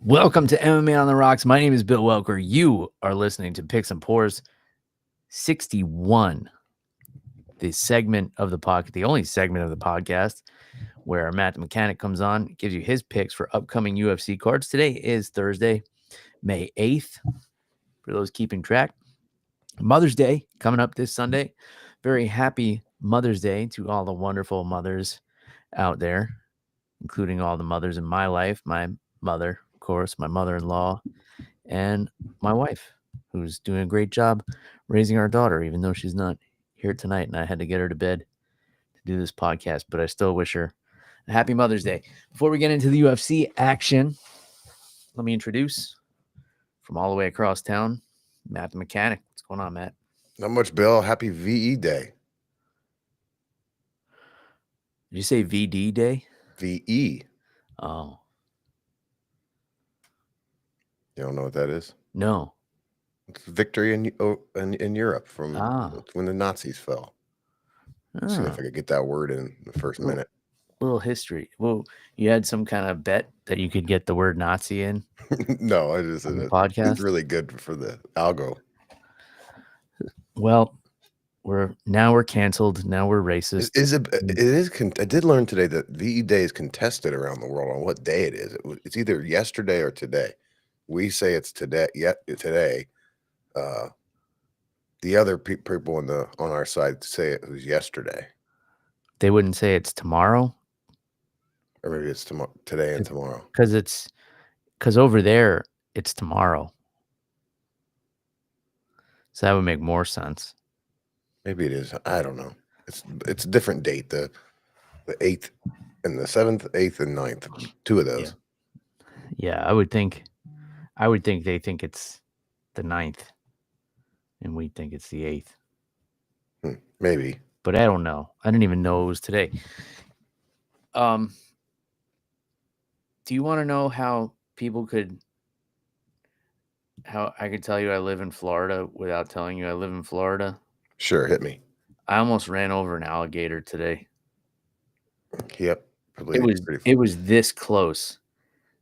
Welcome to MMA on the Rocks. My name is Bill Welker. You are listening to Picks and Pours 61, the segment of the podcast, the only segment of the podcast where Matt the Mechanic comes on, gives you his picks for upcoming UFC cards. Today is Thursday, May 8th. For those keeping track, Mother's Day coming up this Sunday. Very happy Mother's Day to all the wonderful mothers out there, including all the mothers in my life. My mother, of course, my mother-in-law, and my wife, who's doing a great job raising our daughter, even though she's not here tonight, and I had to get her to bed to do this podcast, but I still wish her a happy Mother's Day. Before we get into the UFC action, let me introduce from all the way across town, Matt the Mechanic. What's going on, Matt? Not much, Bill. Happy VE Day. Did you say VD Day? VE. Oh. You don't know what that is? No. It's victory in Europe from when the Nazis fell. See if I could get that word in the first minute. Little history. Well, you had some kind of bet that you could get the word Nazi in? No, I just podcast. It's really good for the algo. Well, we're canceled. Now we're racist. It is. I did learn today that VE Day is contested around the world on what day it is. It's either yesterday or today. We say it's today. Today. The other people on our side say it was yesterday. They wouldn't say it's tomorrow, or maybe it's today and tomorrow. Because over there it's tomorrow. So that would make more sense. Maybe it is. I don't know. It's a different date. The 8th and the 7th, 8th and 9th. Two of those. Yeah, I would think they think it's the 9th. And we think it's the 8th. Maybe. But I don't know. I didn't even know it was today. Do you want to know how I could tell you I live in Florida without telling you I live in Florida? Sure, hit me. I almost ran over an alligator today. Yep. It was this close.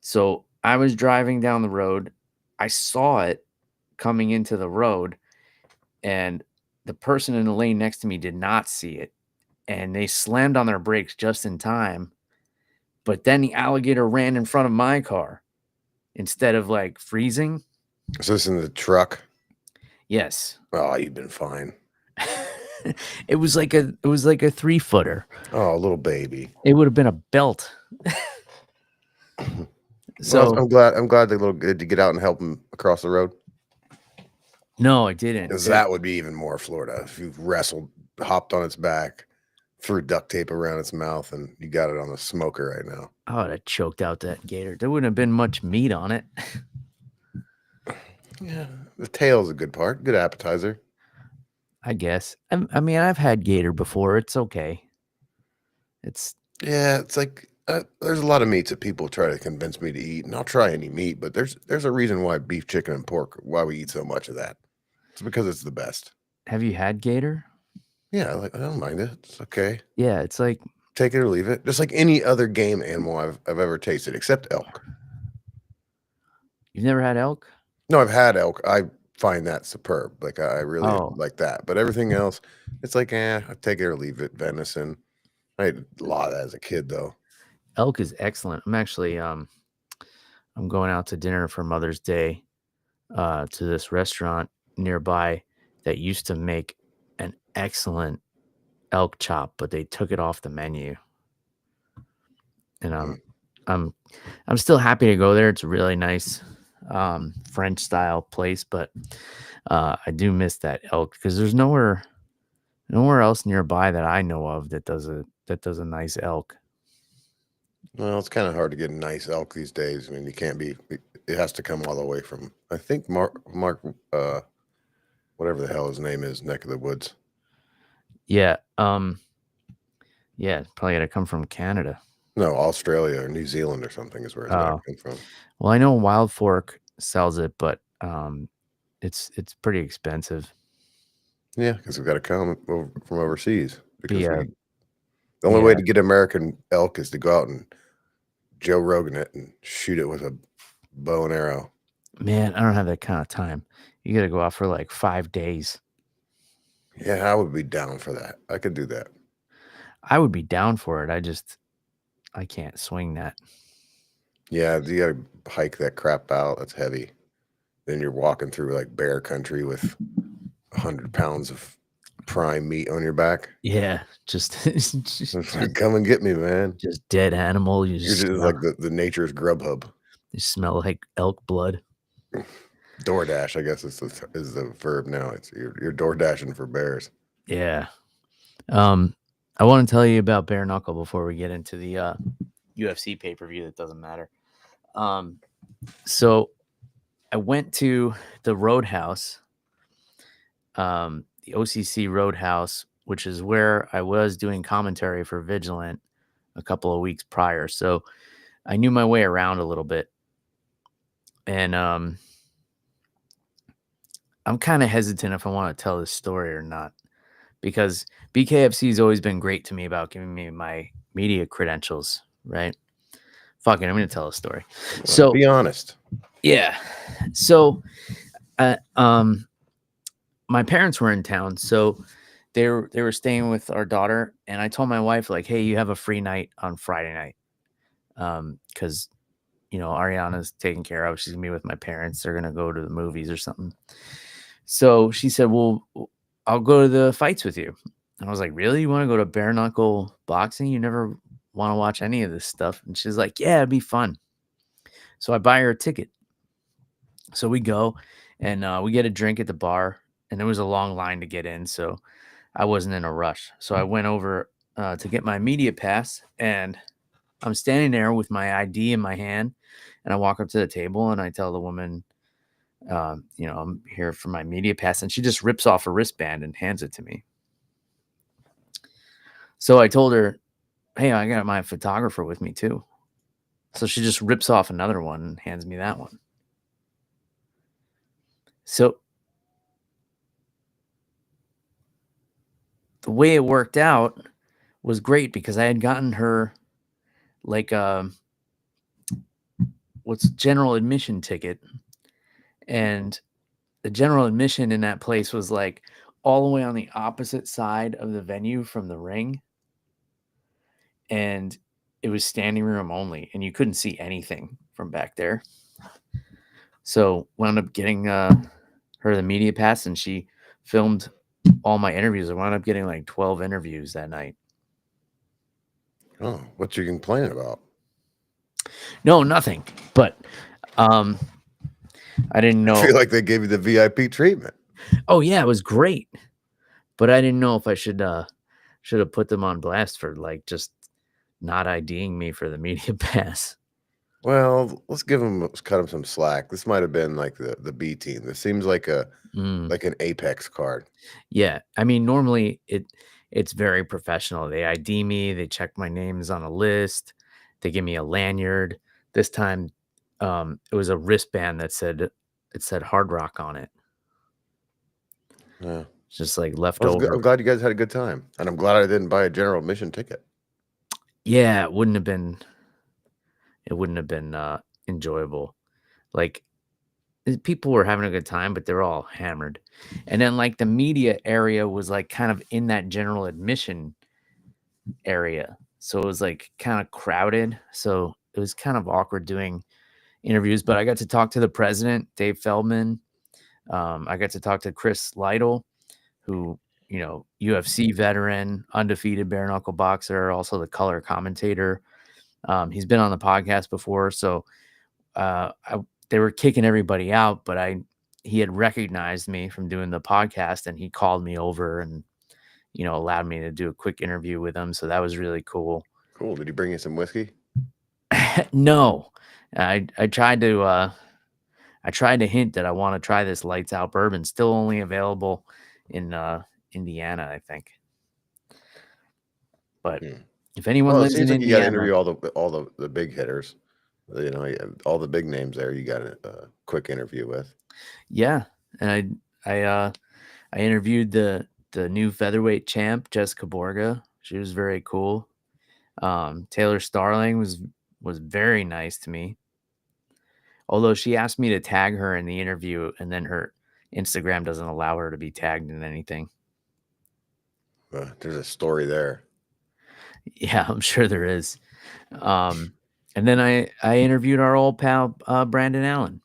So I was driving down the road. I saw it coming into the road, and the person in the lane next to me did not see it, and they slammed on their brakes just in time. But then the alligator ran in front of my car instead of like freezing. Is this in the truck? Yes. Oh, you've been fine. It was like a 3-footer. Oh, a little baby. It would have been a belt. So I'm glad they did you get out and help him across the road? No, I didn't. Because that would be even more Florida. If you hopped on its back, threw duct tape around its mouth, and you got it on the smoker right now. I would have choked out that gator. There wouldn't have been much meat on it. Yeah, the tail's a good part. Good appetizer. I guess. I mean, I've had gator before. It's okay. It's like there's a lot of meats that people try to convince me to eat, and I'll try any meat, but there's a reason why beef, chicken, and pork, why we eat so much of that. It's because it's the best. Have you had gator? Yeah, I don't mind it. It's okay. Yeah, it's like take it or leave it. Just like any other game animal I've ever tasted, except elk. You've never had elk? No, I've had elk. I find that superb. Like I really like that. But everything else, it's like, I take it or leave it. Venison. I ate a lot of that as a kid, though. Elk is excellent. I'm actually I'm going out to dinner for Mother's Day to this restaurant nearby that used to make an excellent elk chop, but they took it off the menu. And I'm still happy to go there. It's a really nice French style place, but I do miss that elk because there's nowhere else nearby that I know of that does a nice elk. Well, it's kind of hard to get a nice elk these days. I mean, it has to come all the way from, I think Mark whatever the hell his name is, neck of the woods. Yeah. Yeah, probably got to come from Canada. No, Australia or New Zealand or something is where it's got to come from. Well, I know Wild Fork sells it, but it's pretty expensive. Yeah, because we've got to come from overseas. Because the only way to get American elk is to go out and Joe Rogan it and shoot it with a Bow and arrow. Man, I don't have that kind of time. You got to go out for like 5 days. Yeah, I would be down for that. I could do that. I would be down for it. I can't swing that. Yeah, you gotta hike that crap out. That's heavy. Then you're walking through like bear country with 100 pounds of prime meat on your back. Yeah, just Come and get me, man. just dead animal. You You're just just smell, like the nature's Grubhub. you smell like elk blood. DoorDash, I guess is the verb now. It's you're door dashing for bears. Yeah. I want to tell you about bare knuckle before we get into the UFC pay-per-view that doesn't matter. So I went to the Roadhouse, the OCC Roadhouse, which is where I was doing commentary for Vigilant a couple of weeks prior. So I knew my way around a little bit. And I'm kind of hesitant if I want to tell this story or not, because BKFC has always been great to me about giving me my media credentials, right? Fuck it, I'm going to tell a story. So Be honest. yeah. So my parents were in town, so they were staying with our daughter, and I told my wife, like, hey, you have a free night on Friday night. Because Ariana's taken care of. She's gonna be with my parents. They're gonna go to the movies or something. So she said, well, I'll go to the fights with you. And I was like, really? You want to go to bare knuckle boxing? You never want to watch any of this stuff? And she's like, yeah, it'd be fun. So I buy her a ticket. So we go and we get a drink at the bar, and there was a long line to get in. So I wasn't in a rush. So I went over to get my media pass, and I'm standing there with my ID in my hand, and I walk up to the table and I tell the woman, I'm here for my media pass. And she just rips off a wristband and hands it to me. So I told her, hey, I got my photographer with me too. So she just rips off another one and hands me that one. So the way it worked out was great because I had gotten her like what's general admission ticket, and the general admission in that place was like all the way on the opposite side of the venue from the ring, and it was standing room only, and you couldn't see anything from back there. So wound up getting her the media pass, and she filmed all my interviews. I wound up getting like 12 interviews that night. Oh, what you complaining about? No, nothing. But I didn't know. I feel like they gave you the VIP treatment. Oh yeah, it was great. But I didn't know if I should have put them on blast for like just not IDing me for the media pass. Well, let's cut them some slack. This might have been like the B team. This seems like like an Apex card. Yeah, I mean, normally it's very professional. They ID me, they check my names on a list, they give me a lanyard. This time, it was a wristband that said Hard Rock on it. Yeah, Just like I'm leftover. glad you guys had a good time, and I'm glad I didn't buy a general admission ticket. Yeah, it wouldn't have been enjoyable. Like people were having a good time, but they're all hammered. And then like the media area was like kind of in that general admission area. So it was like kind of crowded. So it was kind of awkward doing interviews, but I got to talk to the president, Dave Feldman. I got to talk to Chris Lytle, who, UFC veteran, undefeated bare knuckle boxer, also the color commentator. He's been on the podcast before. So they were kicking everybody out, but he had recognized me from doing the podcast, and he called me over and, allowed me to do a quick interview with him. So that was really cool. Cool. Did he bring you some whiskey? No, I tried to hint that I want to try this lights out bourbon, still only available in Indiana, I think. But if anyone lives in like Indiana, you got to interview all the big hitters. All the big names there. You got a quick interview with. Yeah, and I interviewed the new featherweight champ, Jessica Borga. She was very cool. Taylor Starling was very nice to me. Although she asked me to tag her in the interview, and then her Instagram doesn't allow her to be tagged in anything. There's a story there. Yeah, I'm sure there is. And then I interviewed our old pal Brandon Allen.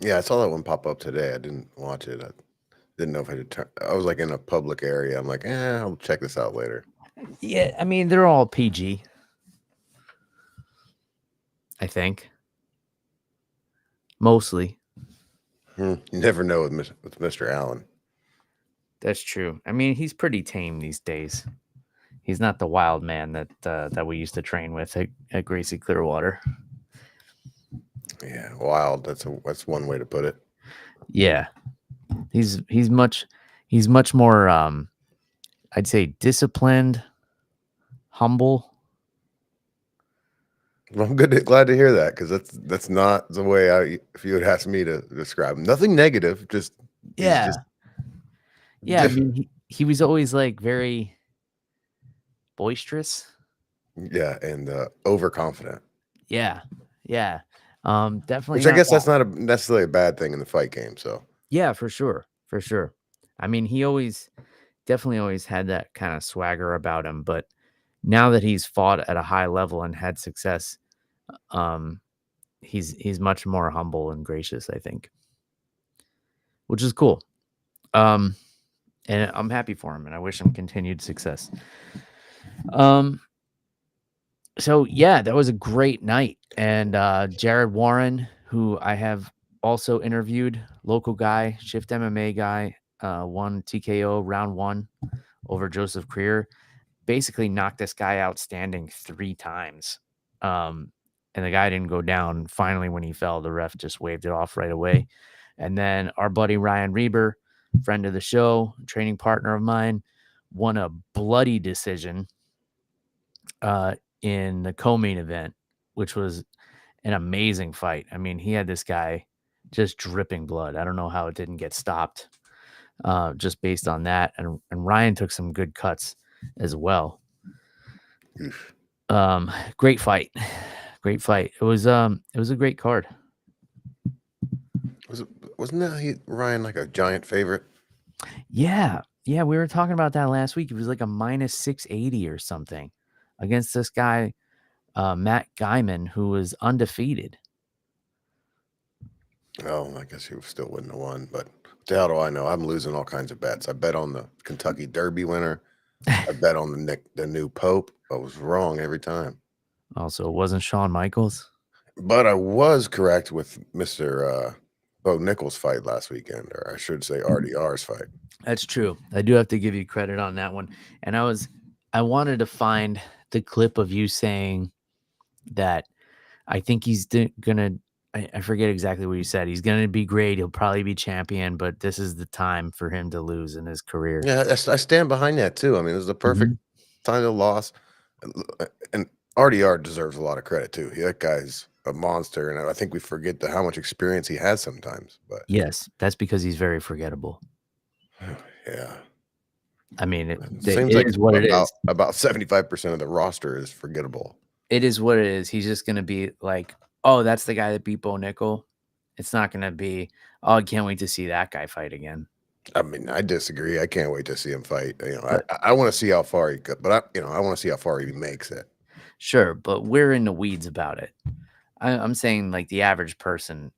Yeah, I saw that one pop up today. I didn't watch it. I didn't know if I had to turn. I was like in a public area. I'm like, I'll check this out later. Yeah, I mean, they're all PG, I think. Mostly. You never know with Mr. Allen. That's true. I mean, he's pretty tame these days. He's not the wild man that we used to train with at Gracie Clearwater. Yeah, wild. That's one way to put it. Yeah, he's much more I'd say disciplined, humble. Well, I'm glad to hear that, because that's not the way if you would ask me to describe him. Nothing negative, just Yeah, yeah. I mean, he was always like very boisterous. Yeah, and overconfident. Yeah. Definitely. Which I guess that's not necessarily a bad thing in the fight game. So yeah, for sure. I mean, he definitely always had that kind of swagger about him, but now that he's fought at a high level and had success, he's much more humble and gracious, I think, which is cool. And I'm happy for him, and I wish him continued success. So yeah, that was a great night. And Jared Warren, who I have also interviewed, local guy, Shift MMA guy, won TKO round 1 over Joseph Creer. Basically knocked this guy out standing 3 times. And the guy didn't go down. Finally, when he fell, the ref just waved it off right away. And then our buddy Ryan Reber, friend of the show, training partner of mine, won a bloody decision in the co-main event, which was an amazing fight. I mean, he had this guy just dripping blood. I don't know how it didn't get stopped just based on that. And Ryan took some good cuts as well. Great fight. It was a great card. Wasn't that Ryan like a giant favorite? Yeah, we were talking about that last week. It was like a minus 680 or something against this guy, Matt Guyman, who was undefeated. Oh, I guess he still wouldn't have won, but what the hell do I know? I'm losing all kinds of bets. I bet on the Kentucky Derby winner. I bet on the new Pope. I was wrong every time. Also, it wasn't Shawn Michaels. But I was correct with Mr. Bo Nichols' fight last weekend, or I should say RDR's fight. That's true. I do have to give you credit on that one. And I wanted to find the clip of you saying that I think he's gonna. I forget exactly what you said. He's gonna be great. He'll probably be champion, but this is the time for him to lose in his career. Yeah, I stand behind that too. I mean, it was the perfect time to loss, and RDR deserves a lot of credit too. That guy's a monster, and I think we forget how much experience he has sometimes. But yes, that's because he's very forgettable. Yeah, I mean, it seems like is what it is. About 75% of the roster is forgettable. It is what it is. He's just gonna be like, oh, that's the guy that beat Bo Nickel. It's not gonna be, oh, I can't wait to see that guy fight again. I mean, I disagree. I can't wait to see him fight. I want to see how far he could, but I want to see how far he makes it. Sure, but we're in the weeds about it. I'm saying like the average person,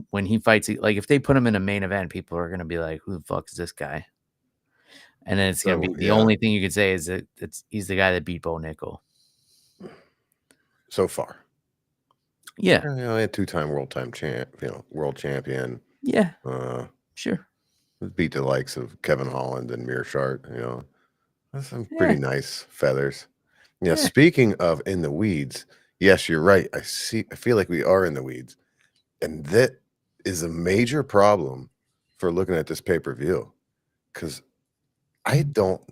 when he fights, like if they put him in a main event, people are gonna be like, who the fuck is this guy? And then it's gonna be the only thing you could say is that he's the guy that beat Bo Nickel. So far. Yeah. I had 2-time world champion. Yeah. Sure. Beat the likes of Kevin Holland and Mearshart, That's some pretty nice feathers. Yeah, speaking of in the weeds, yes, you're right. I feel like we are in the weeds. And that is a major problem for looking at this pay-per-view. Because I don't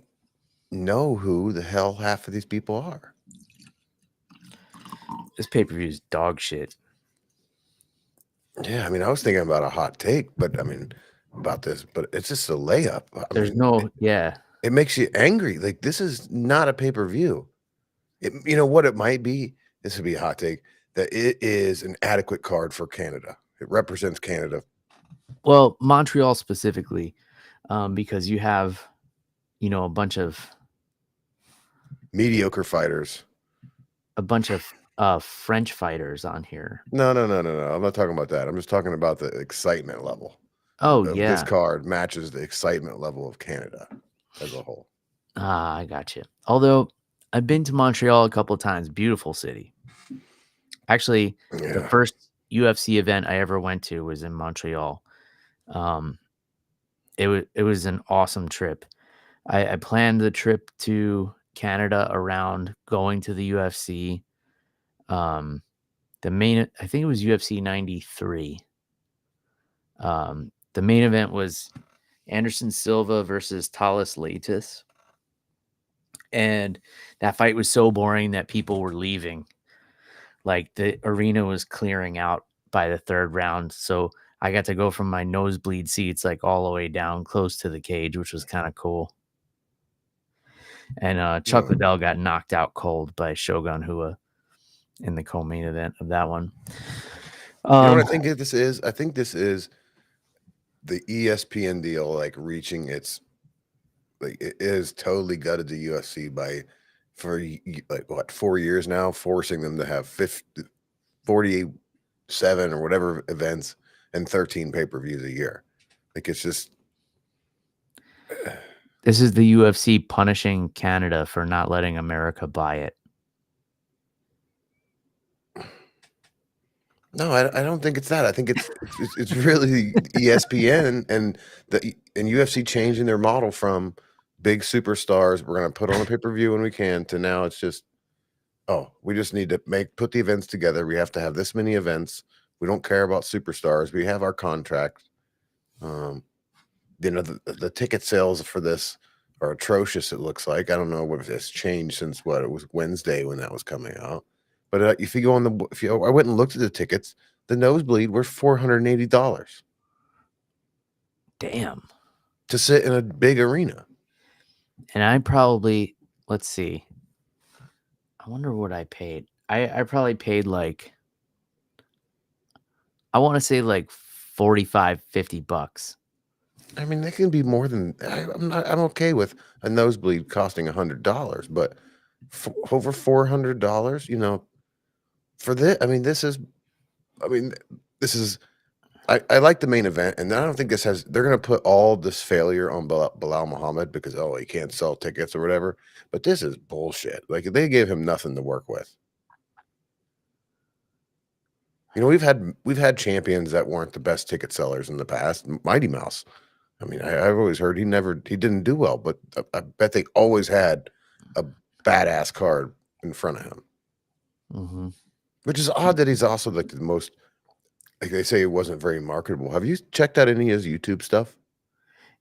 know who the hell half of these people are. This pay-per-view is dog shit. Yeah, I mean, I was thinking about a hot take, but I mean, about this, but it's just a layup. It makes you angry. Like, this is not a pay-per-view. You know what it might be? This would be a hot take. that it is an adequate card for Canada. It represents Canada. Well, Montreal specifically, because you have, a bunch of Mediocre fighters. French fighters on here. No. I'm not talking about that. I'm just talking about the excitement level. Oh, Of yeah. This card matches the excitement level of Canada as a whole. I got you. Although I've been to Montreal a couple of times. Beautiful city. Actually, the Yeah. first UFC event I ever went to was in Montreal. It was an awesome trip. I planned the trip to Canada around going to the UFC. I think it was UFC 93. The main event was Anderson Silva versus Talis Latis. And that fight was so boring that people were leaving. Like the arena was clearing out by the third round. So I got to go from my nosebleed seats like all the way down close to the cage, which was kind of cool. And Chuck Liddell got knocked out cold by Shogun Hua in the co-main event of that one. You know what I think this is? I think this is the ESPN deal, like reaching its, like it is totally gutted the UFC for 4 years now, forcing them to have 47 or whatever events and 13 pay-per-views a year. Like it's just. This is the UFC punishing Canada for not letting America buy it. No, I don't think it's that. I think it's really ESPN and UFC changing their model from big superstars. We're going to put on a pay-per-view when we can to now it's just, we just need to put the events together. We have to have this many events. We don't care about superstars. We have our contract. The ticket sales for this are atrocious. It looks like. I don't know what has changed since it was Wednesday when that was coming out. But if you go on I went and looked at the tickets, the nosebleed were $480. Damn. To sit in a big arena. And I probably, let's see. I wonder what I paid. I probably paid like, I want to say like $45-50. I mean, that can be more than I'm okay with a nosebleed costing $100, but over $400, for this, I like the main event, and I don't think they're going to put all this failure on Bilal Muhammad because, he can't sell tickets or whatever, but this is bullshit. Like, they gave him nothing to work with. We've had champions that weren't the best ticket sellers in the past. Mighty Mouse. I mean, I've always heard he didn't do well, but I bet they always had a badass card in front of him. Mm-hmm. Which is odd that he's also like the most, like they say, it wasn't very marketable. Have you checked out any of his YouTube stuff?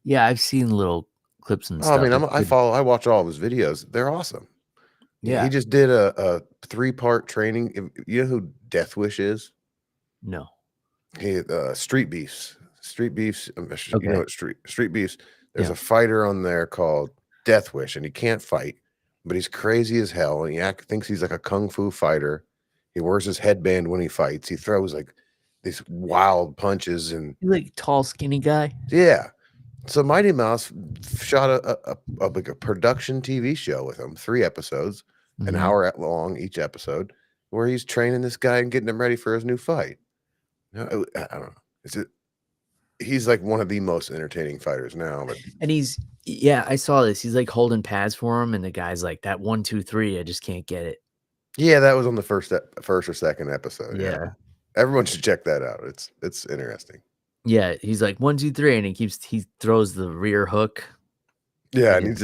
Yeah, I've seen little clips and stuff. I mean, I watch all of his videos. They're awesome. Yeah. He just did a 3-part training. You know who Death Wish is? No. He Street Beefs. Street Beefs. Okay. You know what Street Beefs? There's a fighter on there called Death Wish, and he can't fight, but he's crazy as hell, and he thinks he's like a kung fu fighter. He wears his headband when he fights. He throws like these wild punches, and he's like tall, skinny guy. Yeah. So Mighty Mouse shot a production TV show with him, 3 episodes, an hour long each episode, where he's training this guy and getting him ready for his new fight. I don't know. He's like one of the most entertaining fighters now. And I saw this. He's like holding pads for him, and the guy's like, that 1, 2, 3, I just can't get it. Yeah, that was on the first or second episode. Yeah. Everyone should check that out. It's interesting. Yeah, he's like 1, 2, 3, and he throws the rear hook. Yeah, and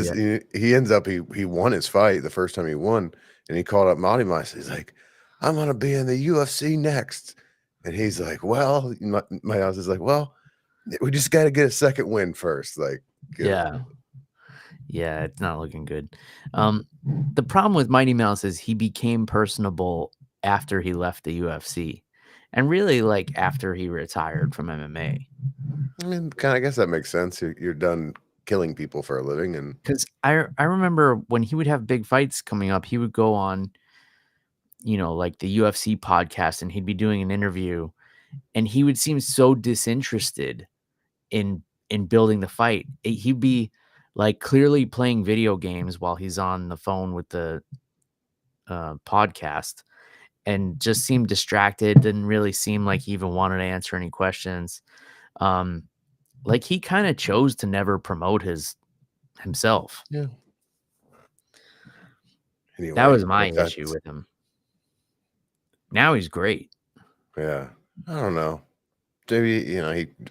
he ends up he won his fight the first time he won, and he called up Mighty Mouse. He's like, I'm gonna be in the UFC next, and he's like, well, my house is like, well, we just got to get a second win first. Like, yeah, it's not looking good. The problem with Mighty Mouse is he became personable after he left the UFC. And really, like, after he retired from MMA. I mean, I guess that makes sense. You're done killing people for a living. And because I remember when he would have big fights coming up, he would go on like the UFC podcast, and he'd be doing an interview, and he would seem so disinterested in building the fight. He'd be like clearly playing video games while he's on the phone with the podcast, and just seemed distracted. Didn't really seem like he even wanted to answer any questions. Like he kind of chose to never promote himself. Yeah. That Anyway, was my but that's issue with him. Now he's great. yeah. I don't know. Maybe he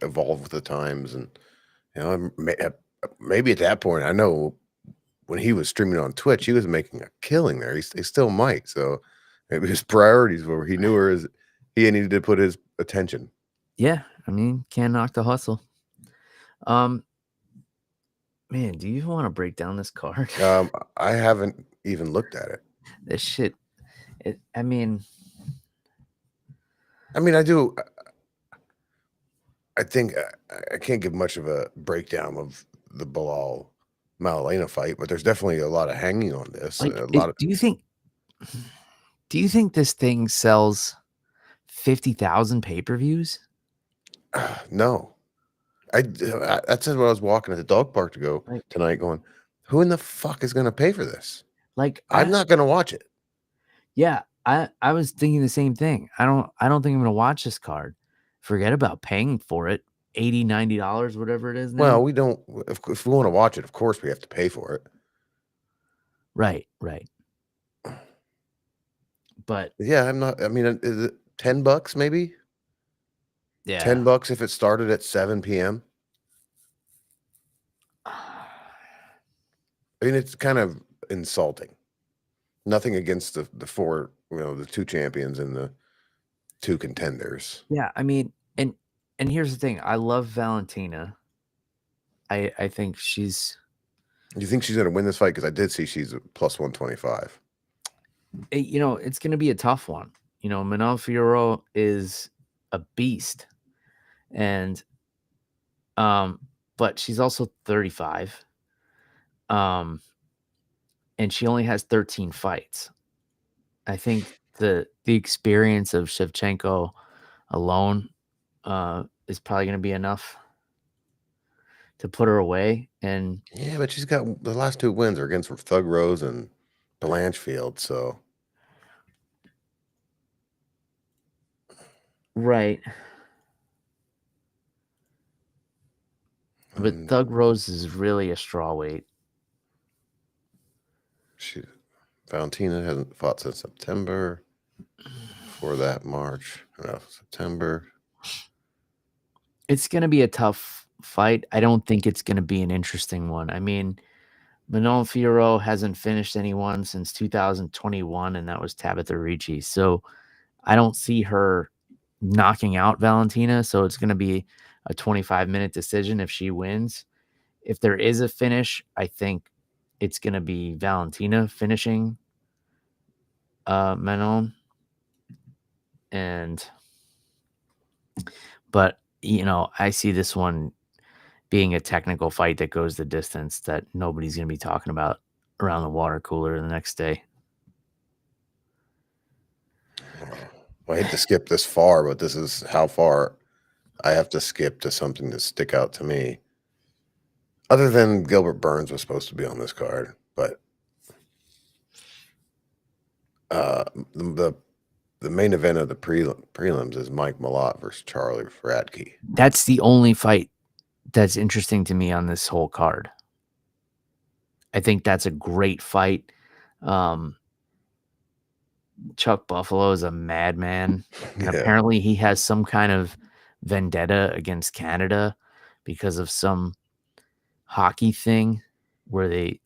evolved with the times, and maybe at that point, I know when he was streaming on Twitch, he was making a killing there. He still might. So maybe his priorities were he knew where he needed to put his attention. Yeah, I mean, can't knock the hustle. Man, do you want to break down this card? I haven't even looked at it. This shit. I mean, I do. I think I can't give much of a breakdown of the Bilal Malalena fight, but there's definitely a lot of hanging on this. like, A lot of do you think this thing sells 50,000 pay-per-views? no. That's what I was walking at the dog park to go tonight, going, who in the fuck is going to pay for this? Like, I'm not going to watch it. Yeah, I was thinking the same thing. I don't think I'm going to watch this card. Forget about paying for it. $80, $90, whatever it is now. Well, we don't. If we want to watch it, of course we have to pay for it. Right. But yeah, I'm not. Is it $10 maybe? Yeah, $10 if it started at 7 p.m. It's kind of insulting. Nothing against the four, the two champions and the two contenders. Yeah, and here's the thing. I love Valentina. I think she's. You think she's going to win this fight? Because I did see she's a plus 125. It's going to be a tough one. Manon Fiorot is a beast, and but she's also 35. And she only has 13 fights. I think the experience of Shevchenko alone is probably going to be enough to put her away. And yeah, but she's got the last two wins are against Thug Rose and Blanchfield, so right. But Thug Rose is really a strawweight. Valentina hasn't fought since September. For that March, September. It's going to be a tough fight. I don't think it's going to be an interesting one. I mean, Manon Fiorot hasn't finished anyone since 2021, and that was Tabitha Ricci. So I don't see her knocking out Valentina. So it's going to be a 25-minute decision if she wins. If there is a finish, I think it's going to be Valentina finishing Manon. But I see this one being a technical fight that goes the distance that nobody's going to be talking about around the water cooler the next day. Well, I hate to skip this far, but this is how far I have to skip to something to stick out to me. Other than Gilbert Burns was supposed to be on this card, but the main event of the prelims is Mike Malott versus Charlie Fradke. That's the only fight that's interesting to me on this whole card. I think that's a great fight. Chuck Buffalo is a madman. And apparently he has some kind of vendetta against Canada because of some hockey thing where they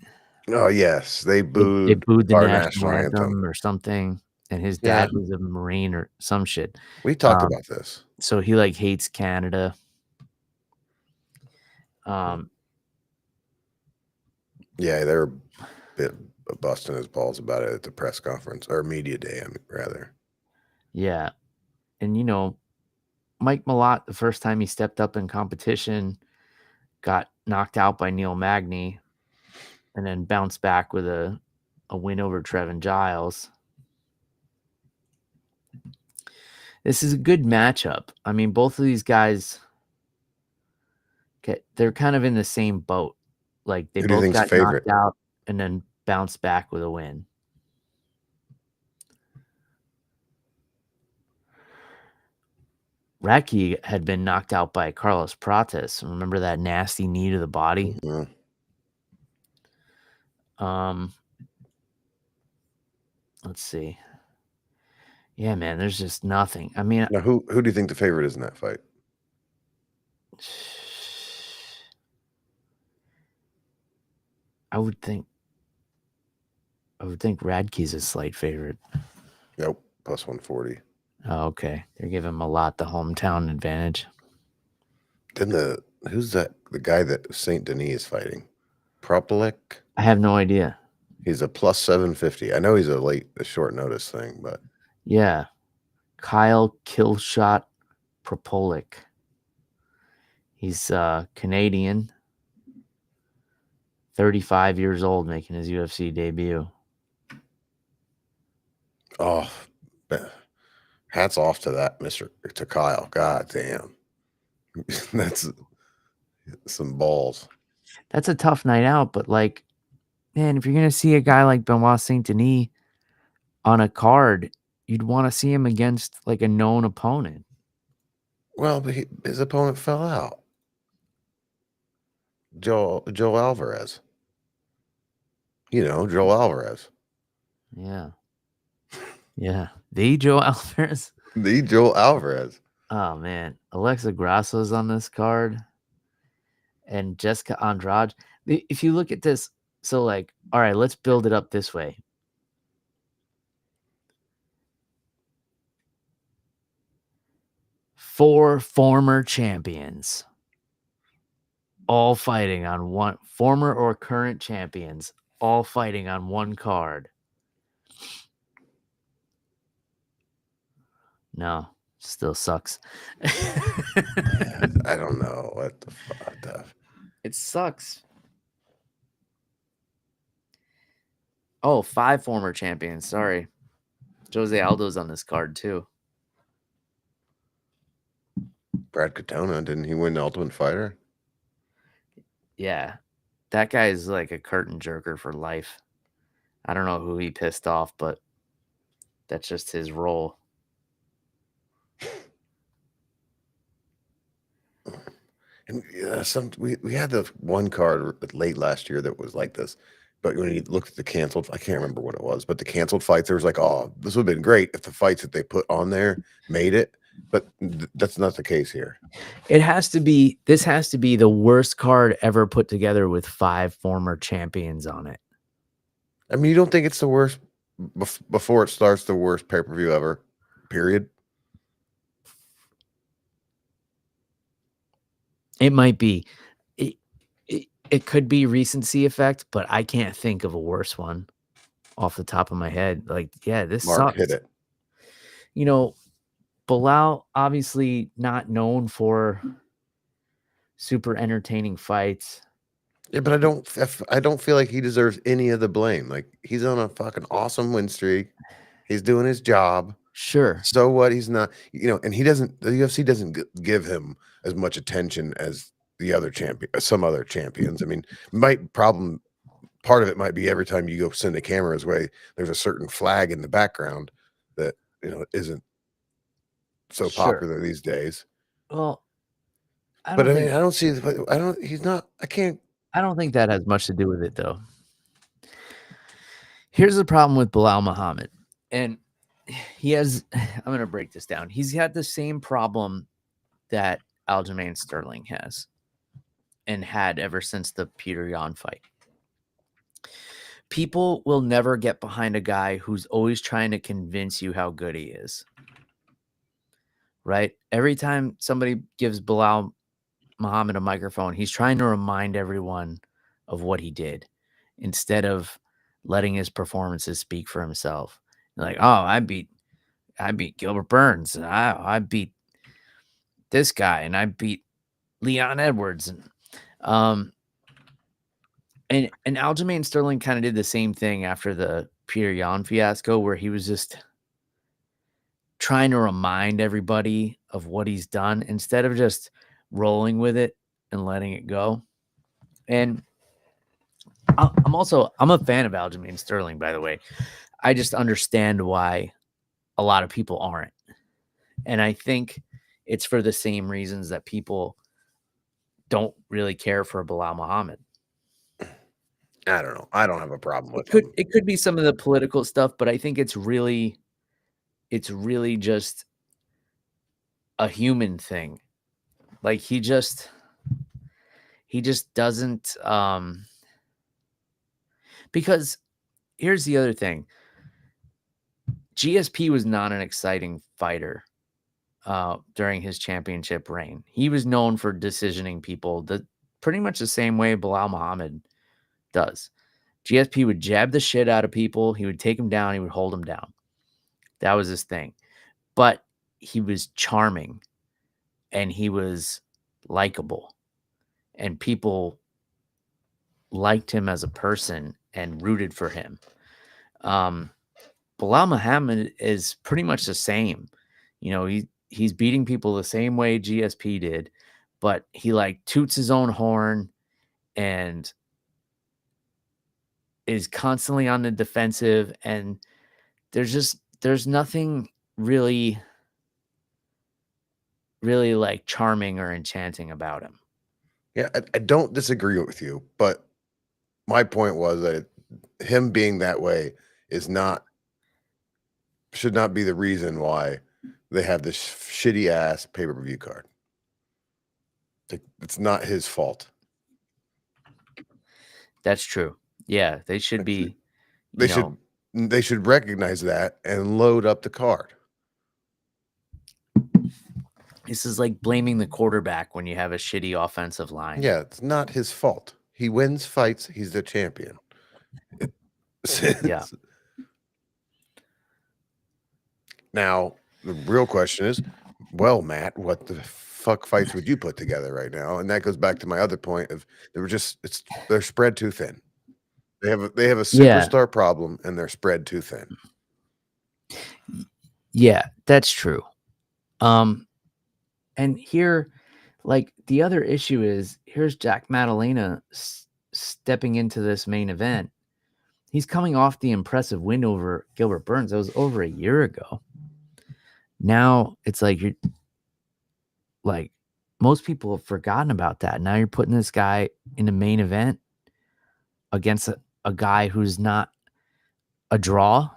booed the national anthem or something, and his dad was a Marine or some shit. We talked about this. So he hates Canada. Yeah, they're a bit busting his balls about it at the press conference or media day, rather. Yeah. And Mike Malott, the first time he stepped up in competition, got knocked out by Neil Magny and then bounced back with a win over Trevin Giles. This is a good matchup. I mean, both of these guys, they're kind of in the same boat. Like, they Who do you both think's got favorite? knocked out and then bounced back with a win. Radke had been knocked out by Carlos Prates. Remember that nasty knee to the body? Mm-hmm. Let's see. Yeah, man, there's just nothing. I mean, Now, who do you think the favorite is in that fight? I would think Radke's a slight favorite. Yep, plus 140. Oh, okay. They're giving him a lot the hometown advantage. Then who's that? The guy that Saint Denis is fighting, Propelek. I have no idea. He's a plus 750. I know he's a short notice thing, but Yeah, Kyle Killshot Propolik. He's Canadian, 35 years old, making his UFC debut. oh, hats off to Kyle. God damn, that's some balls. That's a tough night out, but like, man, if you're gonna see a guy like Benoit Saint Denis on a card, you'd want to see him against like a known opponent. Well, but his opponent fell out. Joe Alvarez. You know, Joe Alvarez. Yeah. Yeah. The Joe Alvarez. The Joe Alvarez. Oh, man. Alexa Grasso's on this card. And Jessica Andrade. If you look at this, so like, all right, let's build it up this way. Four former champions. All fighting on one, former or current champions, all fighting on one card. No, still sucks. I don't know what the fuck. It sucks. Oh, 5 former champions. Sorry. Jose Aldo's on this card too. Brad Katona, didn't he win the Ultimate Fighter? Yeah. That guy is like a curtain jerker for life. I don't know who he pissed off, but that's just his role. And we had the one card late last year that was like this, but when you looked at the canceled, I can't remember what it was, but the canceled fights, there was like, oh, this would have been great if the fights that they put on there made it, but that's not the case here. This has to be the worst card ever put together with 5 former champions on it. I mean, you don't think it's the worst before it starts, the worst pay-per-view ever, period? It might be. It could be recency effect, but I can't think of a worse one off the top of my head. Like, yeah, this Mark sucks. hit it. You know, Bilal obviously not known for super entertaining fights. Yeah, but I don't feel like he deserves any of the blame. Like, he's on a fucking awesome win streak. He's doing his job. Sure. So what? He's not, and the UFC doesn't give him as much attention as some other champions. I mean, part of it might be every time you go send a camera his way, there's a certain flag in the background that, isn't so popular these days. Well, I don't think that has much to do with it, though. Here's the problem with Bilal Muhammad. And I'm going to break this down. He's had the same problem that Aljamain Sterling has and had ever since the Peter Yan fight. People will never get behind a guy who's always trying to convince you how good he is. Right? Every time somebody gives Bilal Muhammad a microphone, he's trying to remind everyone of what he did instead of letting his performances speak for himself. Like, oh, I beat Gilbert Burns, and I beat this guy, and I beat Leon Edwards, and Aljamain Sterling kind of did the same thing after the Peter Yan fiasco, where he was just trying to remind everybody of what he's done instead of just rolling with it and letting it go. And I'm a fan of Aljamain Sterling, by the way. I just understand why a lot of people aren't. And I think it's for the same reasons that people don't really care for Bilal Muhammad. I don't know. I don't have a problem with him. It could be some of the political stuff, but I think it's really just a human thing. Like he just doesn't because here's the other thing. GSP was not an exciting fighter during his championship reign. He was known for decisioning people pretty much the same way Bilal Muhammad does. GSP would jab the shit out of people. He would take them down. He would hold them down. That was his thing. But he was charming and he was likable. And people liked him as a person and rooted for him. Bilal Muhammad is pretty much the same. You know, he's beating people the same way GSP did, but he like toots his own horn and is constantly on the defensive, and there's nothing really like charming or enchanting about him. Yeah, I don't disagree with you, but my point was that him being that way should not be the reason why they have this shitty ass pay-per-view card. It's not his fault. That's true. Yeah, they should be. They should recognize that and load up the card. This is like blaming the quarterback when you have a shitty offensive line. Yeah, it's not his fault. He wins fights. He's the champion. Yeah. Now, the real question is, well, Matt, what the fuck fights would you put together right now? And that goes back to my other point of they're spread too thin. They have a superstar problem and they're spread too thin. Yeah, that's true. And here, like the other issue is here's Jack Maddalena stepping into this main event. He's coming off the impressive win over Gilbert Burns. That was over a year ago. Now it's like you're like most people have forgotten about that. Now you're putting this guy in the main event against a guy who's not a draw.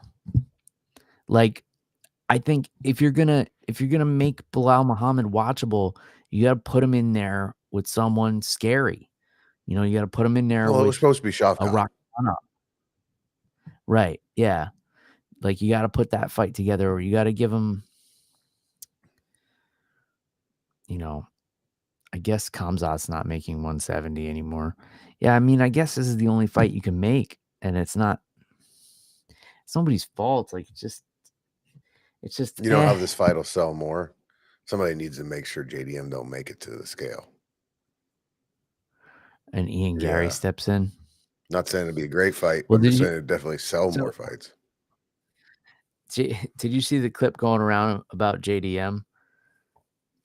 Like, I think if you're gonna make Bilal Muhammad watchable, you gotta put him in there with someone scary. You know, you gotta put him in there. Well, it was supposed to be a rock. Right. Yeah. Like you gotta put that fight together, or you gotta give him, you know, I guess Khamzat's not making 170 anymore. Yeah, I mean, I guess this is the only fight you can make, and it's nobody's fault. Like it's just you know how this fight will sell more. Somebody needs to make sure JDM don't make it to the scale. And Ian Gary steps in. Not saying it'd be a great fight, but I'm just saying it'd definitely sell more fights. Did you see the clip going around about JDM?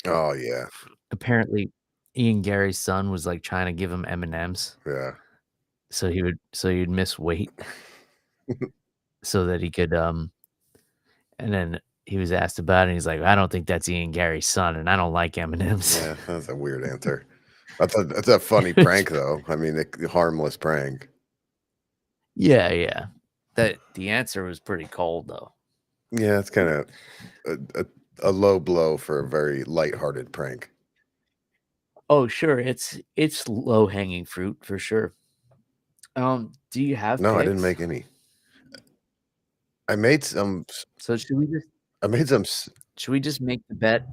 Oh yeah. Apparently, Ian Gary's son was like trying to give him M&Ms. Yeah. So he'd miss weight, so that he could and then he was asked about it, and he's like, I don't think that's Ian Gary's son, and I don't like M&Ms. Yeah, that's a weird answer. That's a funny prank, though. I mean, a harmless prank. Yeah. The answer was pretty cold, though. Yeah, it's kind of a low blow for a very lighthearted prank. Oh, sure. It's low hanging fruit for sure. Do you have? No, picks? I didn't make any. I made some. So should we just? I made some. Should we just make the bet?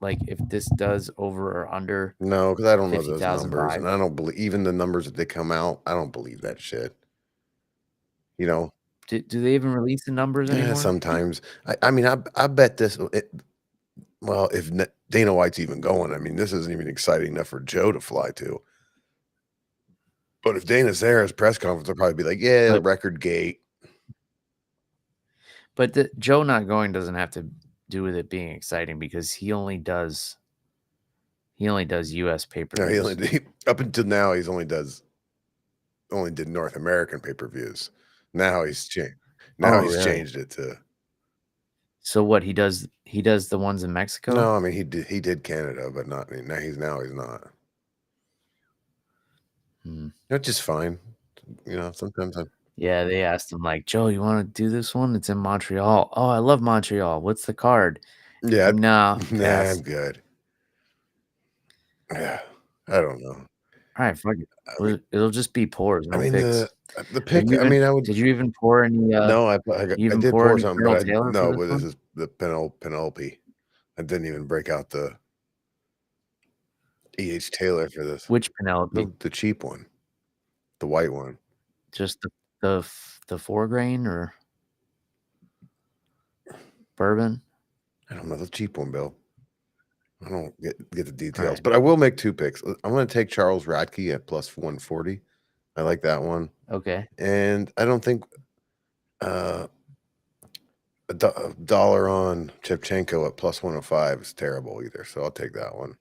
Like if this does over or under? No, because I don't know those numbers, and I don't believe even the numbers that they come out. I don't believe that shit. You know. Do they even release the numbers anymore? Yeah, sometimes. I mean, I bet this. Well, if Dana White's even going, I mean, this isn't even exciting enough for Joe to fly to. But if Dana's there, his press conference will probably be like, "Yeah, record gate." But Joe not going doesn't have to do with it being exciting because he only does US No, pay-per-views. he only up until now he's only did North American pay-per-views. Now he's changed. Now he's really? changed it to. So what he does the ones in Mexico? No, I mean he did Canada, but not now. He's not. Which is fine. Sometimes Yeah, they asked him like, Joe, you want to do this one? It's in Montreal. Oh, I love Montreal. What's the card? yeah, No, nah, pass. I'm good. Yeah, I don't know. All right, fuck I mean, it. It'll just be pours, no picks. the pick. I mean, Did you even pour any? No, I You even did pour pour any something, Colonel but Taylor for no, this but this one? is the Penelope. I didn't even break out the E.H. Taylor for this. Which Penelope? The cheap one, the white one. Just the 4-grain or bourbon? I don't know the cheap one, Bill. I don't get the details, Right. but I will make 2 picks. I'm going to take Charles Radke at plus 140. I like that one. Okay. And I don't think a dollar on Shevchenko at plus 105 is terrible either. So I'll take that one.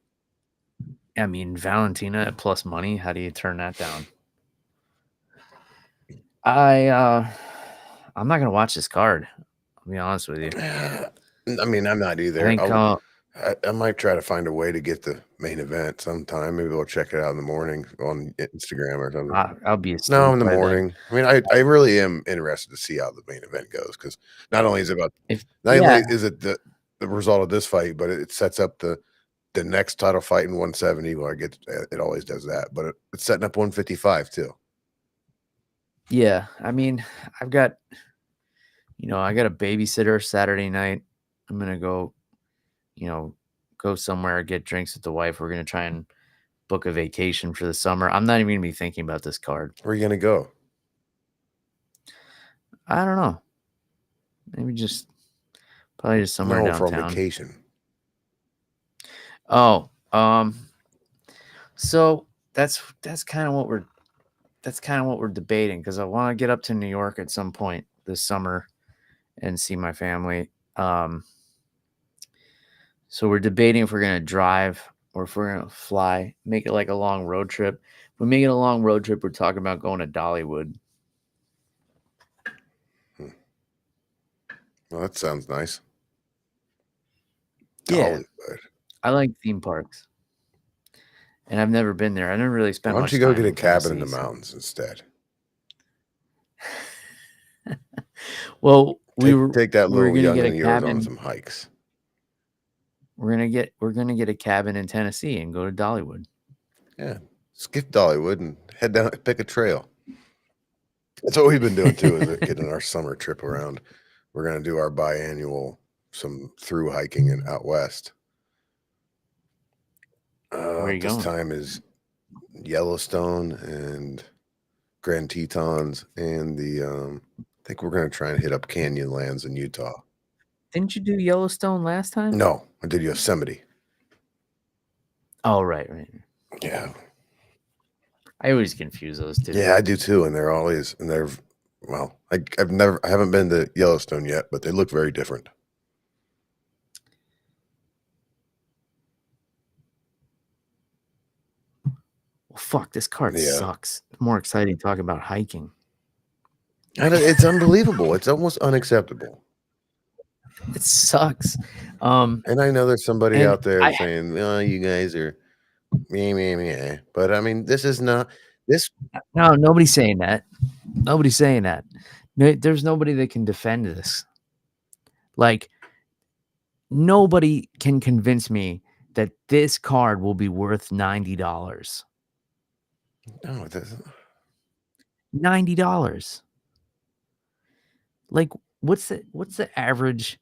I mean, Valentina at plus money. How do you turn that down? I'm not gonna watch this card. I'll be honest with you. I mean, I'm not either. I think I might try to find a way to get the main event sometime. Maybe we'll check it out in the morning on Instagram or something. I'll be asleep. No, in the by morning. then. I mean, I really am interested to see how the main event goes because not only is it about the result of this fight, but it sets up the next title fight in 170. Well, it always does that, but it's setting up 155 too. Yeah, I mean, I got a babysitter Saturday night. I'm gonna go, go somewhere, get drinks with the wife. We're gonna try and book a vacation for the summer. I'm not even gonna be thinking about this card. Where are you gonna go? I don't know. Maybe probably just somewhere downtown. For vacation. Oh, so that's kind of what we're debating because I want to get up to New York at some point this summer and see my family. So we're debating if we're gonna drive or if we're gonna fly, make it like a long road trip. If we make it a long road trip, we're talking about going to Dollywood. Well, that sounds nice. Yeah, Dollywood. I like theme parks, and I've never been there. I never really spent. Why don't much you go time get a in cabin in the Tennessee, mountains instead? Well, Take that we were little gonna get youngin' a of yours on cabin. some hikes. We're gonna get a cabin in Tennessee and go to Dollywood. Yeah, skip Dollywood and head down, pick a trail. That's what we've been doing too, is getting our summer trip around. We're gonna do our biannual some through hiking and out west. Where are you this going? time is Yellowstone and Grand Tetons and I think we're gonna try and hit up Canyonlands in Utah. Didn't you do Yellowstone last time? No, I did Yosemite. Oh, right. Yeah. I always confuse those two. Yeah, I do too, and well, I haven't been to Yellowstone yet, but they look very different. Well, fuck, this card sucks. It's more exciting talking about hiking. It's unbelievable. It's almost unacceptable. It sucks. And I know there's somebody out there saying, "Oh, you guys are me," but I mean, this is not this. No, nobody's saying that. Nobody's saying that. There's nobody that can defend this. Like, nobody can convince me that this card will be worth $90. No, it doesn't. $90. Like, what's the average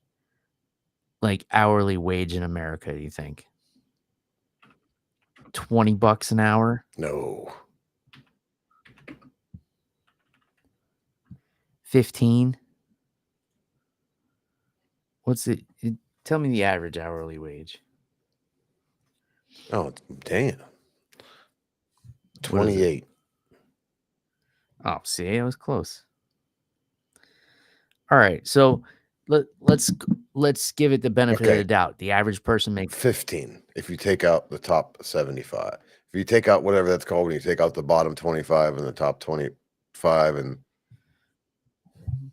like hourly wage in America, do you think? $20 an hour? No. 15? What's it? Tell me the average hourly wage. Oh, damn. 28. Oh, see, I was close. All right. So let's give it the benefit of Okay. the doubt. The average person makes 15 if you take out the top 75. If you take out whatever that's called, when you take out the bottom 25 and the top 25, and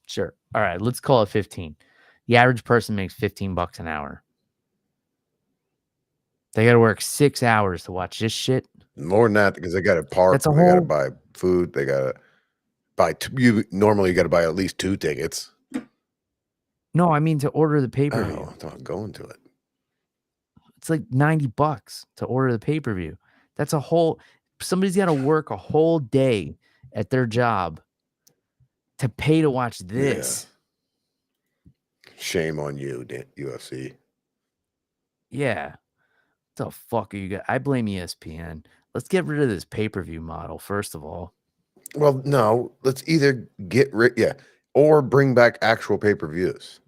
sure. All right, let's call it 15. The average person makes $15 an hour. They got to work 6 hours to watch this shit. more than that, because they got to park, That's a they got to whole. buy food, they got to buy. Normally you got to buy at least 2 tickets. No, I mean to order the pay-per-view. Oh, I thought going to it. It's like $90 to order the pay-per-view. That's a whole. Somebody's got to work a whole day at their job to pay to watch this. Shame on you, UFC. Yeah. What the fuck are you guys? I blame ESPN. Let's get rid of this pay-per-view model, first of all. Well, no, let's either get rid, or bring back actual pay-per-views.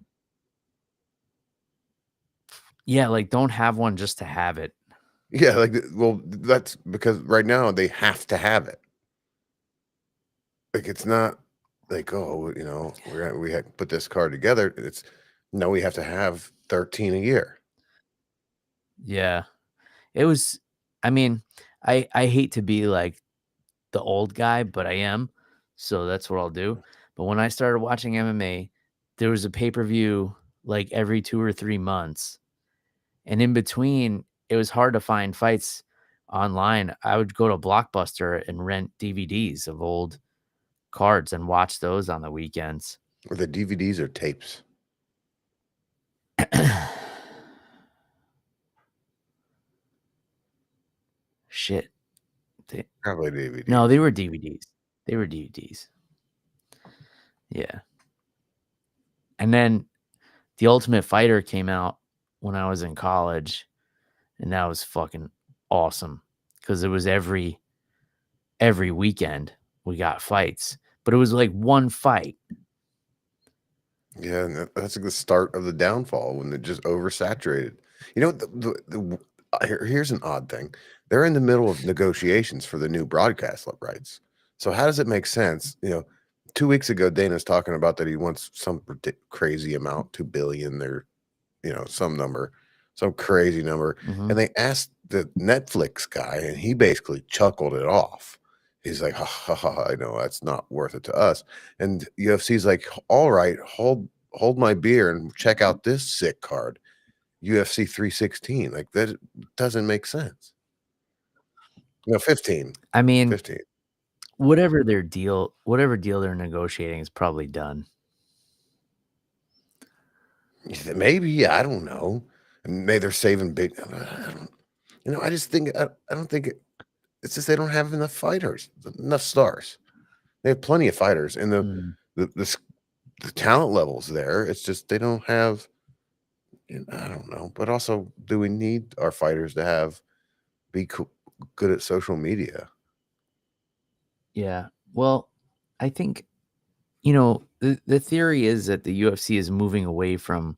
Yeah, like don't have one just to have it. Yeah, like, well, that's because right now they have to have it. Like, it's not like, oh, we have to put this card together. It's no, we have to have 13 a year. Yeah. It was, I mean, I hate to be like the old guy, but I am. So that's what I'll do. But when I started watching MMA, there was a pay-per-view like every 2 or 3 months. And in between, it was hard to find fights online. I would go to Blockbuster and rent DVDs of old cards and watch those on the weekends. Or the DVDs or tapes. Shit. Probably DVDs. No, they were DVDs. They were DVDs. Yeah. And then The Ultimate Fighter came out when I was in college, and that was fucking awesome because it was every weekend we got fights, but it was like one fight. Yeah, and that's like the start of the downfall when it just oversaturated. Here's an odd thing. They're in the middle of negotiations for the new broadcast rights. So how does it make sense? 2 weeks ago, Dana's talking about that he wants some crazy amount, 2 billion or, some number, some crazy number. Mhm. And they asked the Netflix guy, and he basically chuckled it off. He's like, ha, ha, ha, I know that's not worth it to us. And UFC's like, all right, hold my beer and check out this sick card, UFC 316. Like, that doesn't make sense. 15. I mean, 15. whatever deal they're negotiating is probably done. Maybe, I don't know. Maybe they're saving big. I just think I don't think it's just they don't have enough fighters, enough stars. They have plenty of fighters, and Mm. the talent levels there. It's just they don't have. I don't know, but also, do we need our fighters to be good at social media? Yeah. Well, I think the theory is that the UFC is moving away from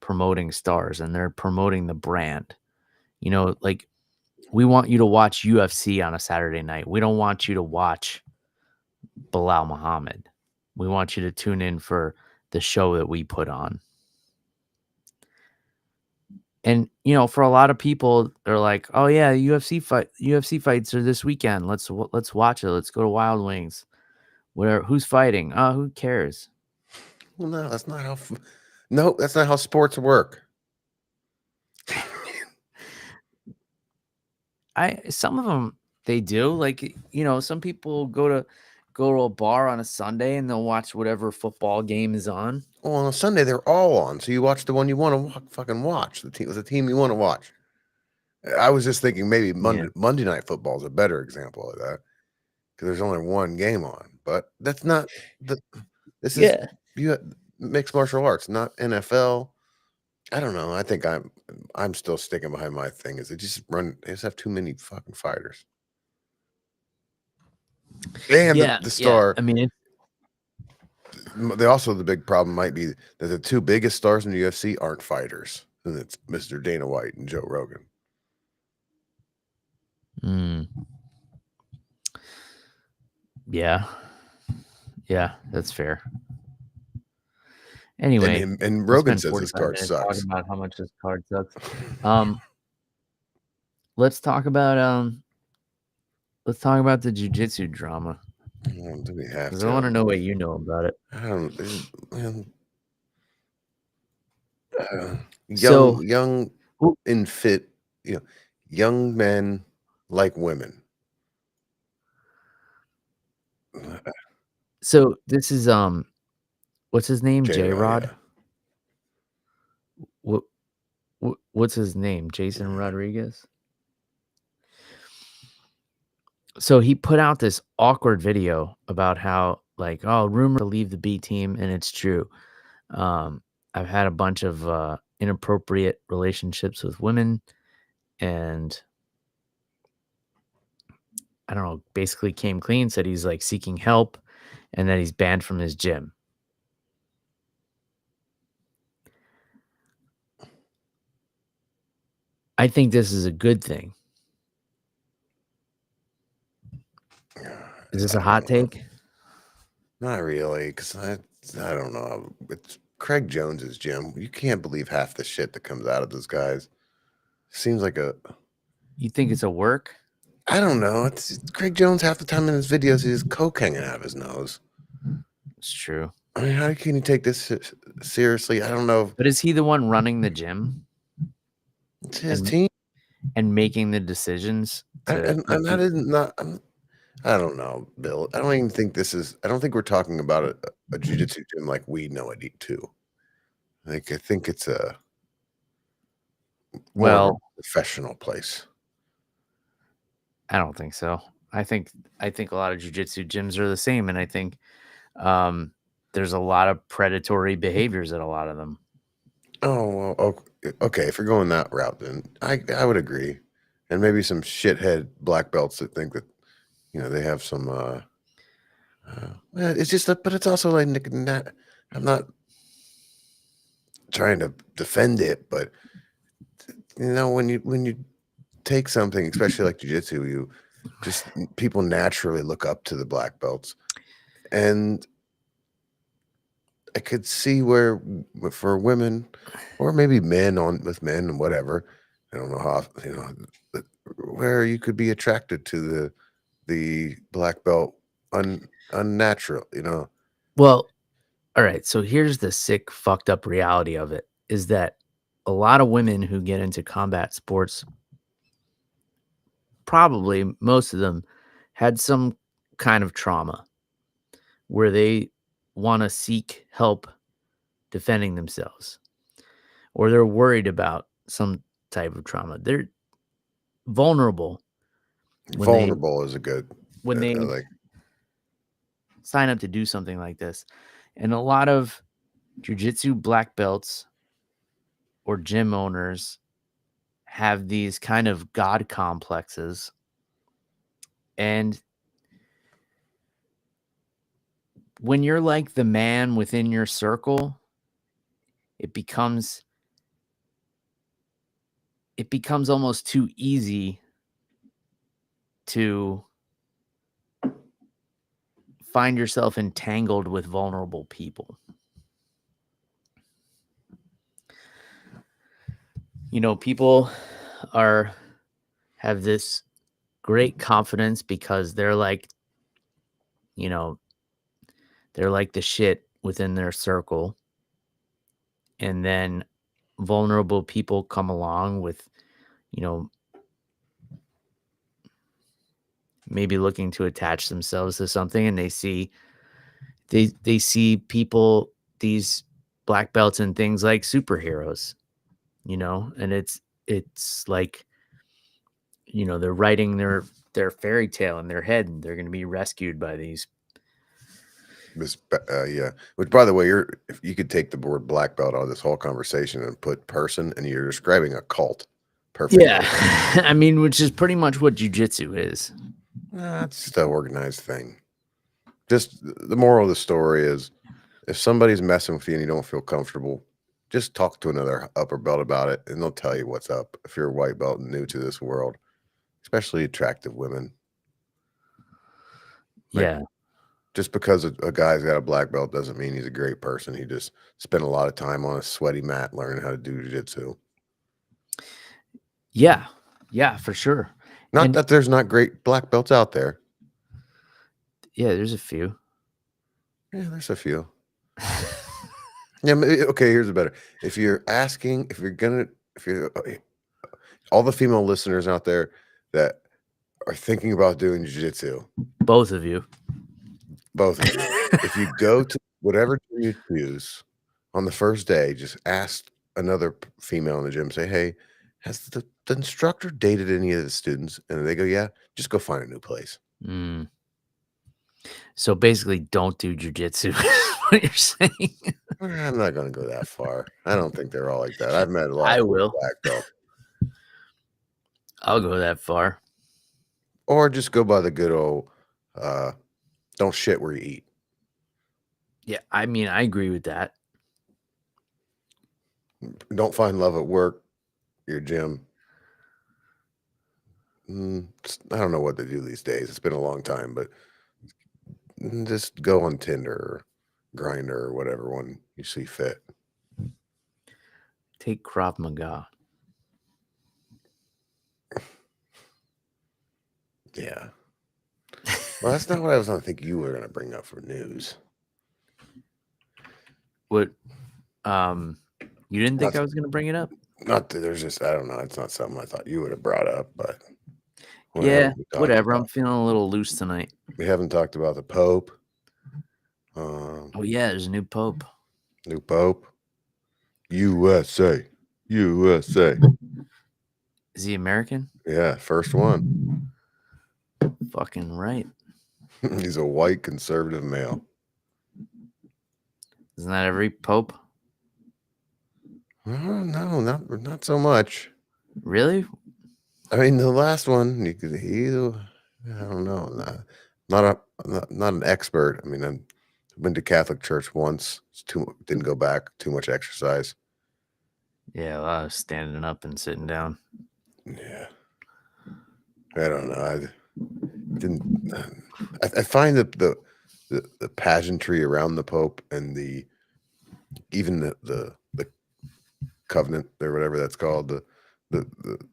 promoting stars and they're promoting the brand. Like we want you to watch UFC on a Saturday night. We don't want you to watch Bilal Muhammad. We want you to tune in for the show that we put on. And for a lot of people, they're like, "Oh yeah, UFC fights are this weekend. Let's watch it. Let's go to Wild Wings. Whatever. Who's fighting? Oh, who cares?" Well, no, that's not how. No, that's not how sports work. Some of them they do. Like some people go to a bar on a Sunday and they'll watch whatever football game is on. Well, on a Sunday they're all on, so you watch the one you want to fucking watch. The team you want to watch. I was just thinking maybe Monday Night Football is a better example of that because there's only one game on. But that's not this is mixed martial arts, not NFL. I don't know. I think I'm still sticking behind my thing. Is they just have too many fucking fighters. And the star. I mean, The big problem might be that the two biggest stars in the UFC aren't fighters, and it's Mr. Dana White and Joe Rogan. Yeah, that's fair. Anyway, and we'll Rogan spend says his 45 card minutes talking sucks. about how much this card sucks. Let's talk about the jiu-jitsu drama. Do we have Because to? I want to know what you know about it. I don't. So- young, and fit. Young men like women. So this is what's his name? J-Rod? Yeah. What's his name? Jason Rodriguez? So he put out this awkward video about how, like, rumor to leave the B team, and it's true. I've had a bunch of inappropriate relationships with women, and I don't know, basically came clean, said he's like seeking help, and that he's banned from his gym. I think this is a good thing. Is this a hot take? Not really, because I don't know. It's Craig Jones's gym. You can't believe half the shit that comes out of those guys. Seems like You think it's a work? I don't know. It's Craig Jones. Half the time in his videos, he has coke hanging out of his nose. It's true. I mean, how can you take this seriously? I don't know. But is he the one running the gym? It's his team and making the decisions. And I didn't not. I don't know, Bill. I don't even think this is. I don't think we're talking about a jiu-jitsu gym like we know it too. I think it's a more of a professional place. I don't think so. I think a lot of jiu-jitsu gyms are the same, and I think there's a lot of predatory behaviors at a lot of them. Oh, well, okay. If you're going that route, then I would agree, and maybe some shithead black belts that think that they have some. It's just, but it's also like I'm not trying to defend it, but when you take something, especially like jiu-jitsu, people naturally look up to the black belts, and I could see where for women or maybe men with men and whatever, I don't know how, where you could be attracted to the black belt unnatural, Well, all right. So here's the sick, fucked up reality of it is that a lot of women who get into combat sports, probably most of them had some kind of trauma where they want to seek help defending themselves, or they're worried about some type of trauma. They're vulnerable. Vulnerable is a good when they sign up to do something like this. And a lot of jiu-jitsu black belts or gym owners have these kind of God complexes. And when you're like the man within your circle, it becomes almost too easy to find yourself entangled with vulnerable people. People have this great confidence because they're like, they're like the shit within their circle. And then vulnerable people come along with, maybe looking to attach themselves to something, and they see people, these black belts, and things like superheroes, and it's like, they're writing their fairy tale in their head, and they're going to be rescued by these. Yeah. Which, by the way, if you could take the word black belt out of this whole conversation and put person, and you're describing a cult. Perfect. Yeah. I mean, which is pretty much what jiu-jitsu is. It's just an organized thing. Just the moral of the story is, if somebody's messing with you and you don't feel comfortable, just talk to another upper belt about it, and they'll tell you what's up. If you're a white belt and new to this world, especially attractive women. Yeah. Just because a guy's got a black belt doesn't mean he's a great person. He just spent a lot of time on a sweaty mat learning how to do jiu-jitsu. Yeah, for sure. Not that there's not great black belts out there. Yeah, there's a few. Yeah, there's a few. Yeah, okay, here's a better. If you're all the female listeners out there that are thinking about doing jiu-jitsu, both of you, if you go to whatever gym you choose on the first day, just ask another female in the gym, say, hey, has the instructor dated any of the students? And they go, yeah, just go find a new place. So basically, don't do jujitsu. What you're saying? I'm not going to go that far. I don't think they're all like that. I've met a lot of black belts. I'll go that far. Or just go by the good old, don't shit where you eat. Yeah, I mean, I agree with that. Don't find love at work, your gym. I don't know what they do these days. It's been a long time, but just go on Tinder or Grindr or whatever one you see fit. Take Krav Maga. Yeah. Well, that's not what I was going to think you were going to bring up for news. What? You didn't think I was going to bring it up? Not that there's just, I don't know. It's not something I thought you would have brought up, but. Yeah, whatever. I'm feeling a little loose tonight. We haven't talked about the Pope. Oh, yeah, there's a new Pope. New Pope. USA. USA. Is he American? Yeah, first one. Fucking right. He's a white conservative male. Isn't that every Pope? No, not so much. Really? I mean, the last one, I don't know, not an expert. I mean, I've been to Catholic church once. Didn't go back. Too much exercise. Yeah, a lot of standing up and sitting down. Yeah, I don't know. I find that the pageantry around the Pope and even the covenant or whatever that's called, the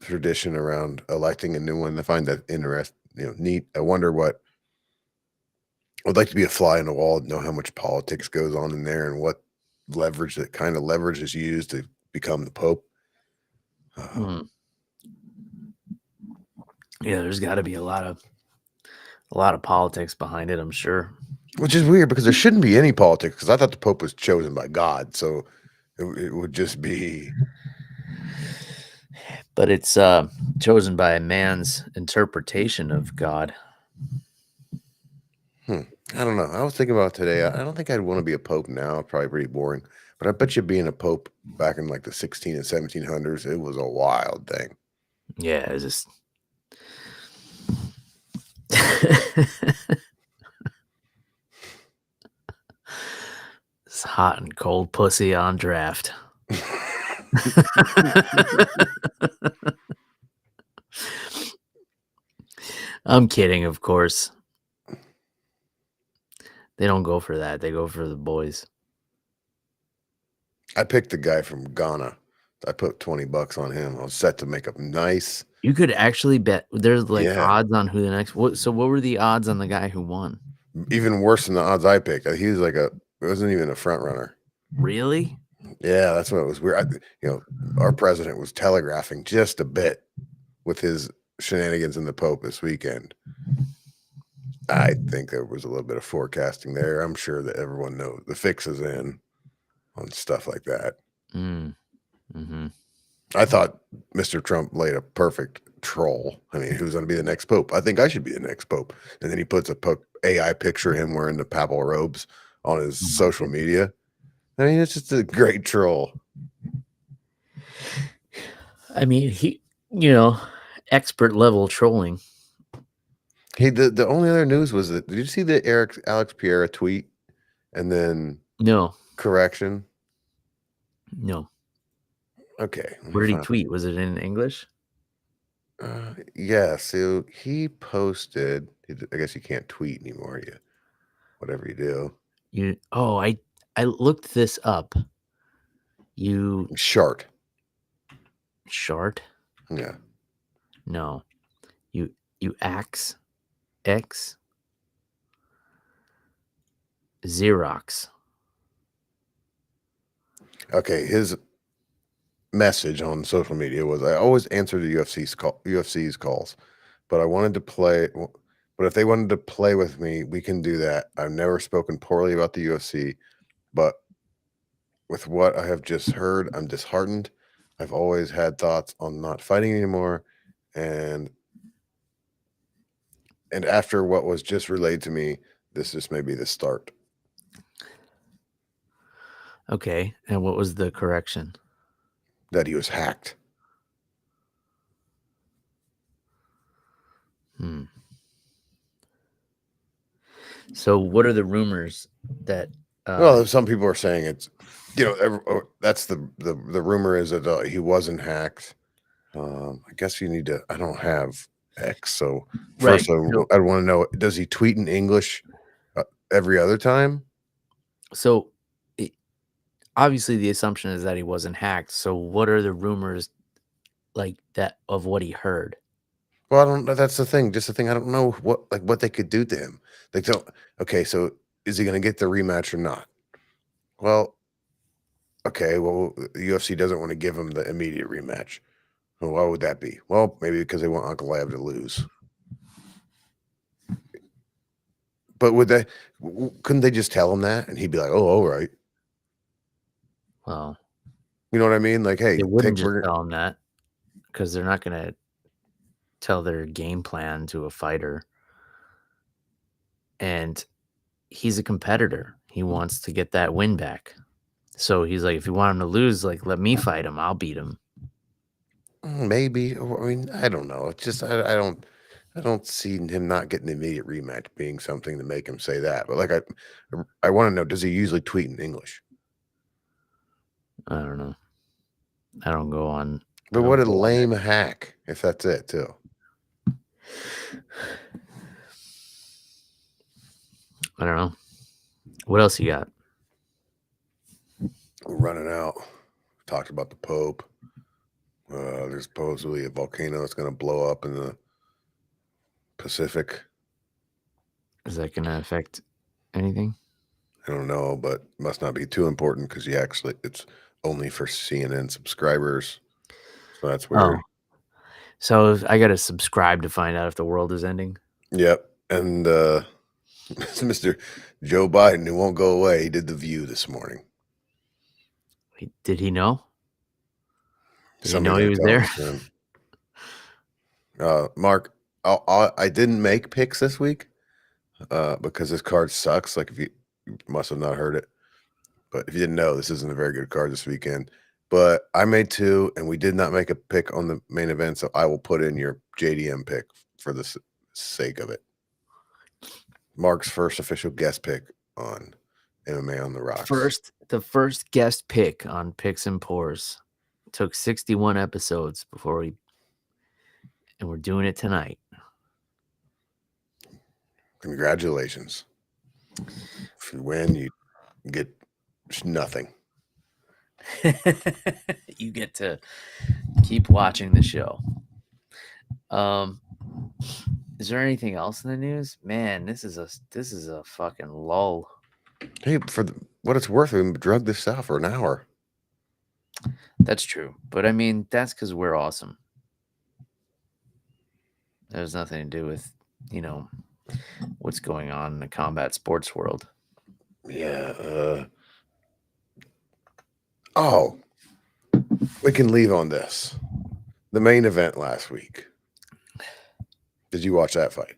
tradition around electing a new one, I find that interesting, neat. I wonder what I'd like to be a fly in the wall, know how much politics goes on in there and what kind of leverage is used to become the Pope. Yeah, there's got to be a lot of politics behind it, I'm sure. Which is weird because there shouldn't be any politics, because I thought the Pope was chosen by God, so it would just be. But it's chosen by a man's interpretation of God. I don't know. I was thinking about today. I don't think I'd want to be a Pope now. Probably pretty boring. But I bet you being a Pope back in like the 16 and 1700s, it was a wild thing. Yeah, it's just. It's hot and cold pussy on draft. I'm kidding, of course. They don't go for that. They go for the boys. I picked the guy from Ghana. I put $20 on him. I was set to make up nice. You could actually bet. There's odds on who the next. So what were the odds on the guy who won? Even worse than the odds I picked. He was it wasn't even a front runner. Really? Yeah, that's what it was weird. Our president was telegraphing just a bit with his shenanigans in the Pope this weekend. I think there was a little bit of forecasting there. I'm sure that everyone knows the fix is in on stuff like that. Mm-hmm. I thought Mr. Trump laid a perfect troll. I mean, who's going to be the next Pope? I think I should be the next Pope. And then he puts a AI picture of him wearing the papal robes on his social media. I mean, it's just a great troll. I mean, expert level trolling. Hey, the only other news was that, did you see the Alex Pierre tweet and then no correction? No. Okay. Where did he tweet? Was it in English? Yeah. So he posted. I guess you can't tweet anymore. whatever you do. I looked this up. You Shart. short? Yeah. No. You axe X Xerox. Okay, his message on social media was, I always answer the UFC's calls, but I wanted to play. But if they wanted to play with me, we can do that. I've never spoken poorly about the UFC, but with what I have just heard, I'm disheartened. I've always had thoughts on not fighting anymore, and after what was just relayed to me, this just may be the start. Okay. And what was the correction? That he was hacked. So what are the rumors that Well, some people are saying it's, that's the rumor is that he wasn't hacked. I guess you need to. I don't have X, so right. first I'd want to know: does he tweet in English every other time? So obviously the assumption is that he wasn't hacked. So what are the rumors like that of what he heard? Well, I don't know. That's the thing. Just the thing. I don't know what they could do to him. They don't. Okay, so is he going to get the rematch or not? Well, okay. Well, the UFC doesn't want to give him the immediate rematch. Well, why would that be? Well, maybe because they want Uncle Lab to lose. But couldn't they just tell him that and he'd be like, "Oh, all right." Well, You know what I mean? Like, hey, they wouldn't just tell him that because they're not going to tell their game plan to a fighter. And he's a competitor. He wants to get that win back. So he's like, if you want him to lose, like, let me fight him. I'll beat him. Maybe. I mean, I don't know. It's just I don't see him not getting the immediate rematch being something to make him say that. But like I want to know, does he usually tweet in English? I don't know. I don't go on. But what a lame hack if that's it too. I don't know. What else you got? We're running out. Talked about the Pope. There's supposedly a volcano that's going to blow up in the Pacific. Is that going to affect anything? I don't know, but must not be too important because it's only for CNN subscribers. So that's weird. Oh. So I got to subscribe to find out if the world is ending. Yep. And Mr. Joe Biden, who won't go away, he did The View this morning. Did he know? Did he know Somebody he was there? Mark, I didn't make picks this week because this card sucks. Like, if you must have not heard it, but if you didn't know, this isn't a very good card this weekend. But I made two, and we did not make a pick on the main event, so I will put in your JDM pick for the sake of it. Mark's first official guest pick on MMA on the Rocks. The first guest pick on Picks and Pours. It took 61 episodes and we're doing it tonight. Congratulations. If you win, you get nothing. You get to keep watching the show. Is there anything else in the news? Man, this is a fucking lull. Hey, for what it's worth, we drug this out for an hour. That's true. But I mean, that's because we're awesome. There's nothing to do with, what's going on in the combat sports world. Yeah. We can leave on this. The main event last week. Did you watch that fight?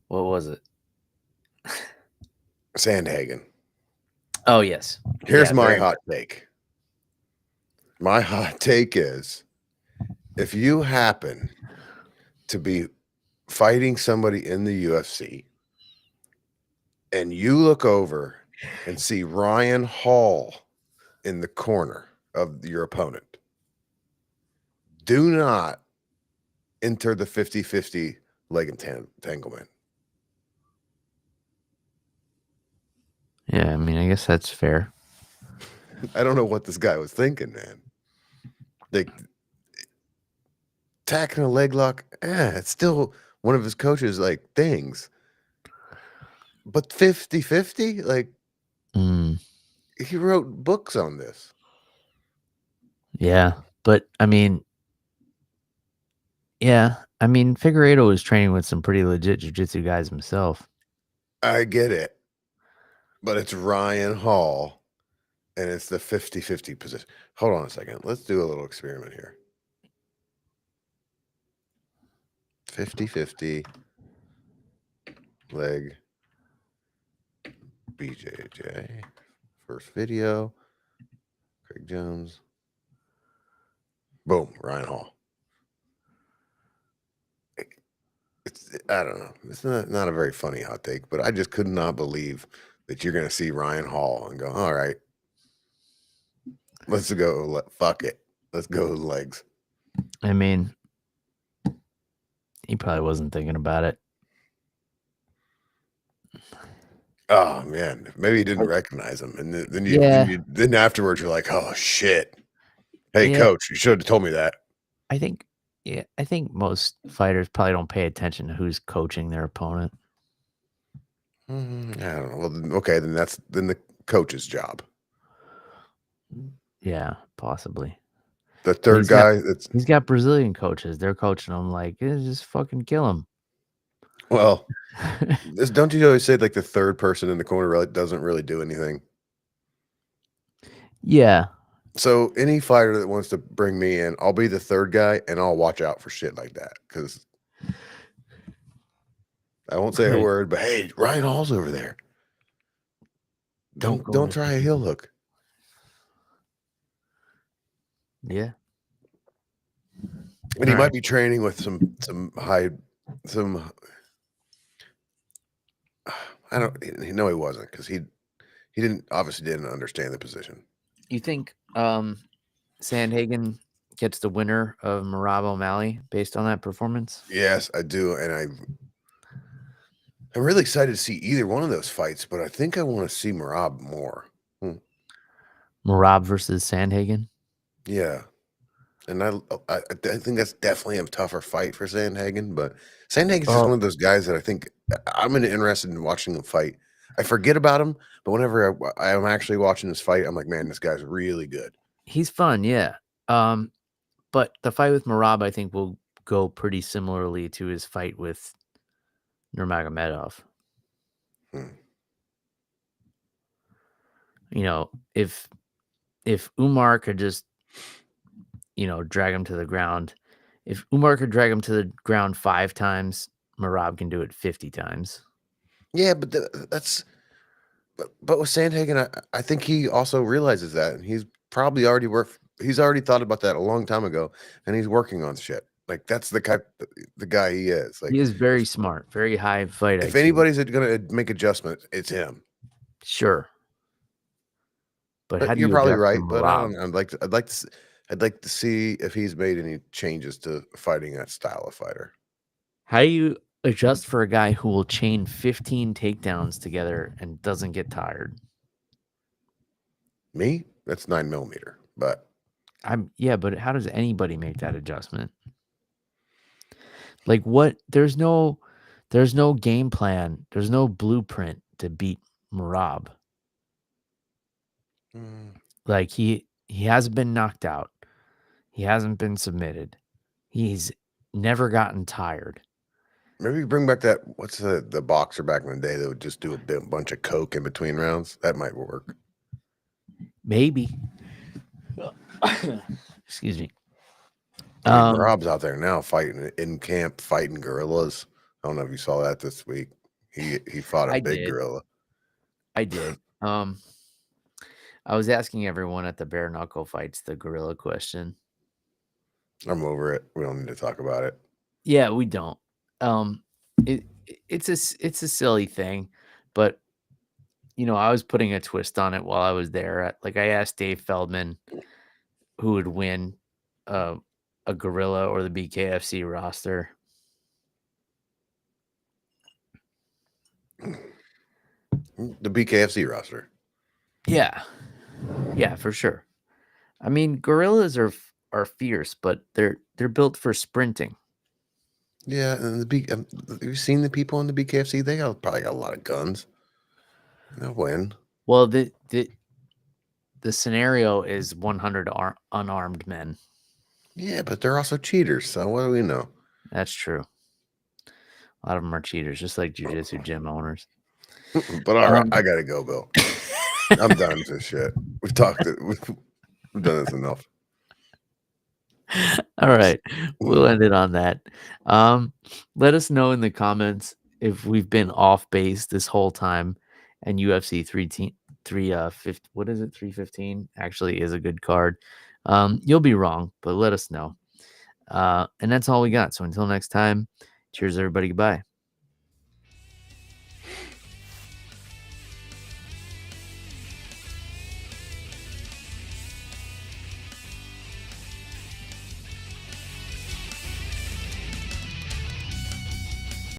What was it? Sandhagen. Oh, yes. Here's my hot take. My hot take is, if you happen to be fighting somebody in the UFC and you look over and see Ryan Hall in the corner of your opponent, do not enter the 50-50 leg entanglement. Yeah, I mean, I guess that's fair. I don't know what this guy was thinking, man. Like, tacking a leg lock, it's still one of his coach's, like, things. But 50-50? Like, Mm, he wrote books on this. yeah, but I mean, Figueiredo was training with some pretty legit jiu-jitsu guys himself. I get it. But it's Ryan Hall, and it's the 50-50 position. Hold on a second. Let's do a little experiment here. 50-50 leg BJJ. First video. Craig Jones. Boom. Ryan Hall. I don't know. It's not a very funny hot take, but I just could not believe that you're going to see Ryan Hall and go, all right, let's go. Fuck it. Let's go with legs. I mean, he probably wasn't thinking about it. Oh man, maybe you didn't recognize him, and then afterwards you're like, oh shit. Hey coach, you should have told me that. I think most fighters probably don't pay attention to who's coaching their opponent. I don't know. Well, then, okay, then that's the coach's job. Yeah, possibly. The third guy, he's got Brazilian coaches. They're coaching him like, just fucking kill him. Well, don't you always say like the third person in the corner really doesn't really do anything? Yeah. So any fighter that wants to bring me in, I'll be the third guy, and I'll watch out for shit like that because I won't say a word. But hey, Ryan Hall's over there. Don't try a heel hook. Yeah. And he might be training with some I don't know, he wasn't, because he obviously didn't understand the position. You think Sandhagen gets the winner of Merab O'Malley based on that performance? Yes, I do, and I'm really excited to see either one of those fights, but I think I want to see Merab more. Merab versus Sandhagen? Yeah. And I think that's definitely a tougher fight for Sandhagen, but Sandhagen's just one of those guys that I think I'm interested in watching him fight. I forget about him, but whenever I'm actually watching this fight, I'm like, man, this guy's really good. He's fun, yeah. But the fight with Merab, I think, will go pretty similarly to his fight with Nurmagomedov. You know, if Umar could just, drag him to the ground, if Umar could drag him to the ground 5 times, Merab can do it 50 times. Yeah, but but with Sandhagen, I think he also realizes that, and he's probably already thought about that a long time ago, and he's working on shit. Like, that's the guy he is. Like, he is very smart, very high fight IQ. If anybody's gonna make adjustments, it's him. Sure. But how do you're you probably adjust right, to but I Merab? don't know. I'd like to see if he's made any changes to fighting that style of fighter. How do you adjust for a guy who will chain 15 takedowns together and doesn't get tired? Me? That's 9mm, but but how does anybody make that adjustment? Like, what? There's no game plan. There's no blueprint to beat Merab. Like, he hasn't been knocked out. He hasn't been submitted. He's never gotten tired. Maybe bring back that, what's the boxer back in the day that would just do a bunch of coke in between rounds? That might work. Maybe. Excuse me. Merab's out there now fighting in camp, fighting gorillas. I don't know if you saw that this week. He fought a big gorilla. I did. I was asking everyone at the bare knuckle fights the gorilla question. I'm over it. We don't need to talk about it. Yeah, we don't. It's a silly thing, but I was putting a twist on it while I was there. Like, I asked Dave Feldman who would win a gorilla or the BKFC roster. The BKFC roster. Yeah, for sure. I mean, gorillas are fierce, but they're built for sprinting. Yeah, and have you seen the people in the BKFC? They probably got a lot of guns. They'll win. Well, the scenario is 100 unarmed men. Yeah, but they're also cheaters. So what do we know? That's true. A lot of them are cheaters, just like jiu-jitsu gym owners. But all right, I gotta go, Bill. I'm done with this shit. We've talked it. We've done this enough. All right, we'll end it on that. Let us know in the comments if we've been off base this whole time, and UFC 315 actually is a good card. You'll be wrong, but let us know. And that's all we got. So until next time, cheers, everybody. Goodbye.